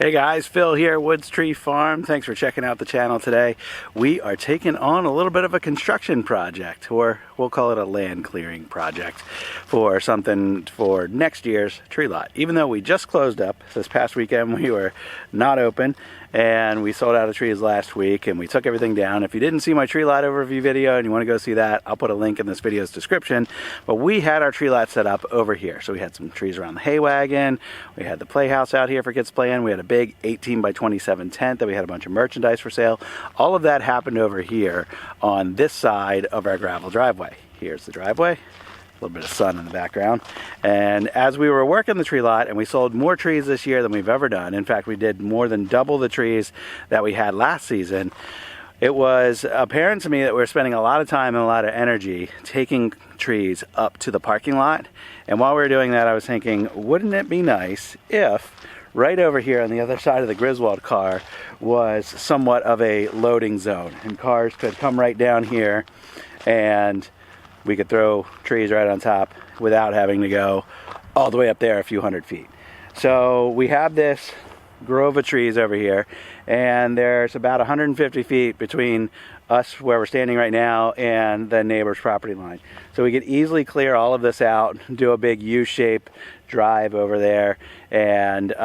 Hey guys, Phil here, Woods Tree Farm. Thanks for checking out the channel today. We are taking on a little bit of a construction project, or we'll call it a land clearing project for something for next year's tree lot. Even though we just closed up this past weekend, we were not open and we sold out of trees last week and we took everything down. If you didn't see my tree lot overview video and you want to go see that, I'll put a link in this video's description. But we had our tree lot set up over here. So we had some trees around the hay wagon, we had the playhouse out here for kids playing, we had a big 18 by 27 tent that we had a bunch of merchandise for sale. All of that happened over here on this side of our gravel driveway. Here's the driveway. A little bit of sun in the background. And as we were working the tree lot, and we sold more trees this year than we've ever done. In fact, we did more than double the trees that we had last season. It was apparent to me that we were spending a lot of time and a lot of energy taking trees up to the parking lot. And while we were doing that, I was thinking, wouldn't it be nice if right over here on the other side of the Griswold car was somewhat of a loading zone, and cars could come right down here and we could throw trees right on top without having to go all the way up there a few hundred feet. So we have this grove of trees over here, and there's about 150 feet between us where we're standing right now and the neighbor's property line. So we could easily clear all of this out, do a big U-shape drive over there, and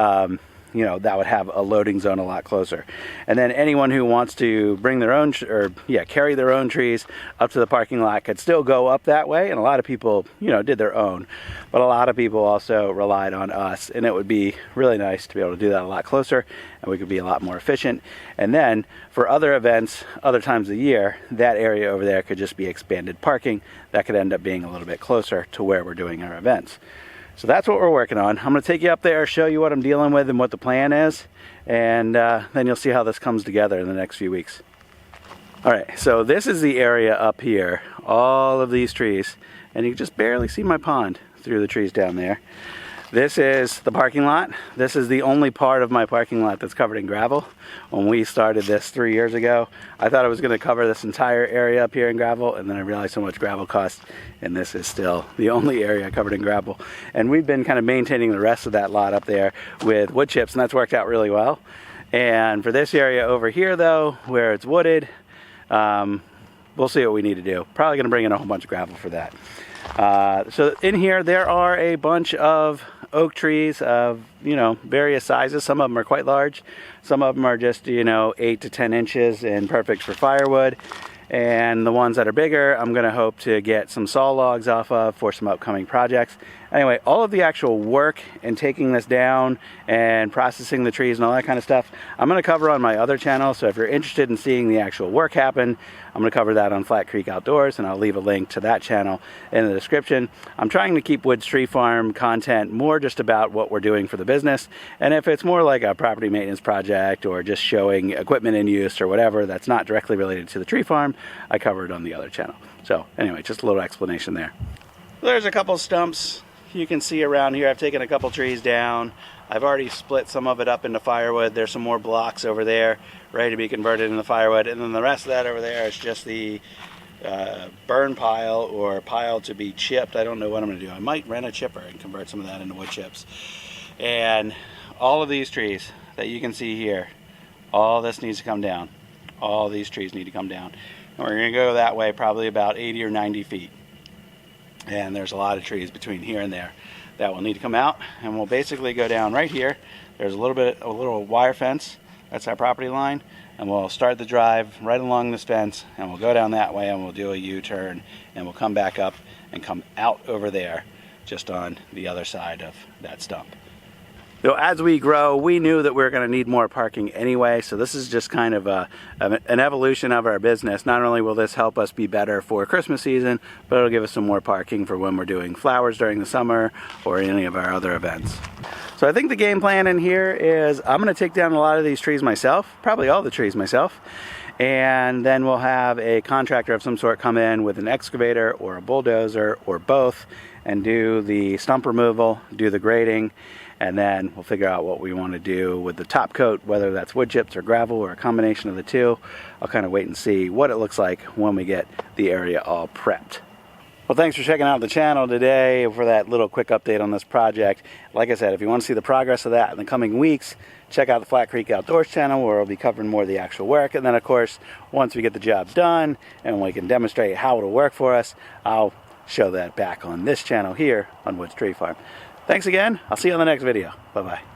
you know, that would have a loading zone a lot closer. And then anyone who wants to bring their own, carry their own trees up to the parking lot could still go up that way. And a lot of people, you know, did their own. But a lot of people also relied on us. And it would be really nice to be able to do that a lot closer, and we could be a lot more efficient. And then for other events, other times of the year, that area over there could just be expanded parking. That could end up being a little bit closer to where we're doing our events. So that's what we're working on. I'm going to take you up there, show you what I'm dealing with and what the plan is, and then you'll see how this comes together in the next few weeks. All right, so this is the area up here, all of these trees, and you can just barely see my pond through the trees down there. This is the parking lot. This is the only part of my parking lot that's covered in gravel. When we started this 3 years ago, I thought I was going to cover this entire area up here in gravel, and then I realized how much gravel costs, and this is still the only area covered in gravel. And we've been kind of maintaining the rest of that lot up there with wood chips, and that's worked out really well. And for this area over here, though, where it's wooded, we'll see what we need to do. Probably going to bring in a whole bunch of gravel for that. So in here there are a bunch of oak trees of, you know, various sizes. Some of them are quite large. Some of them are just, you know, 8 to 10 inches and perfect for firewood. And the ones that are bigger, I'm going to hope to get some saw logs off of for some upcoming projects. Anyway, all of the actual work and taking this down and processing the trees and all that kind of stuff, I'm going to cover on my other channel. So if you're interested in seeing the actual work happen, I'm going to cover that on Flat Creek Outdoors, and I'll leave a link to that channel in the description. I'm trying to keep Woods Tree Farm content more just about what we're doing for the business. And if it's more like a property maintenance project or just showing equipment in use or whatever that's not directly related to the tree farm, I cover it on the other channel. So anyway, just a little explanation there. There's a couple stumps you can see around here. I've taken a couple trees down. I've already split some of it up into firewood. There's some more blocks over there ready to be converted into firewood, and then the rest of that over there is just the burn pile or pile to be chipped. I don't know what I'm going to do. I might rent a chipper and convert some of that into wood chips. And all of these trees that you can see here, all this needs to come down. All these trees need to come down. And we're going to go that way probably about 80 or 90 feet. And there's a lot of trees between here and there that will need to come out, and we'll basically go down right here. There's a little wire fence. That's our property line, and we'll start the drive right along this fence, and we'll go down that way, and we'll do a U-turn, and we'll come back up and come out over there just on the other side of that stump. So as we grow, we knew that we were going to need more parking anyway, so this is just kind of an evolution of our business. Not only will this help us be better for Christmas season, but it'll give us some more parking for when we're doing flowers during the summer or any of our other events. So I think the game plan in here is I'm going to take down a lot of these trees myself, probably all the trees myself, and then we'll have a contractor of some sort come in with an excavator or a bulldozer or both and do the stump removal, do the grading, and then we'll figure out what we want to do with the top coat, whether that's wood chips or gravel or a combination of the two. I'll kind of wait and see what it looks like when we get the area all prepped. Well, thanks for checking out the channel today for that little quick update on this project. Like I said, if you want to see the progress of that in the coming weeks, check out the Flat Creek Outdoors channel where we'll be covering more of the actual work. And then, of course, once we get the job done and we can demonstrate how it'll work for us, I'll show that back on this channel here on Woods Tree Farm. Thanks again. I'll see you on the next video. Bye-bye.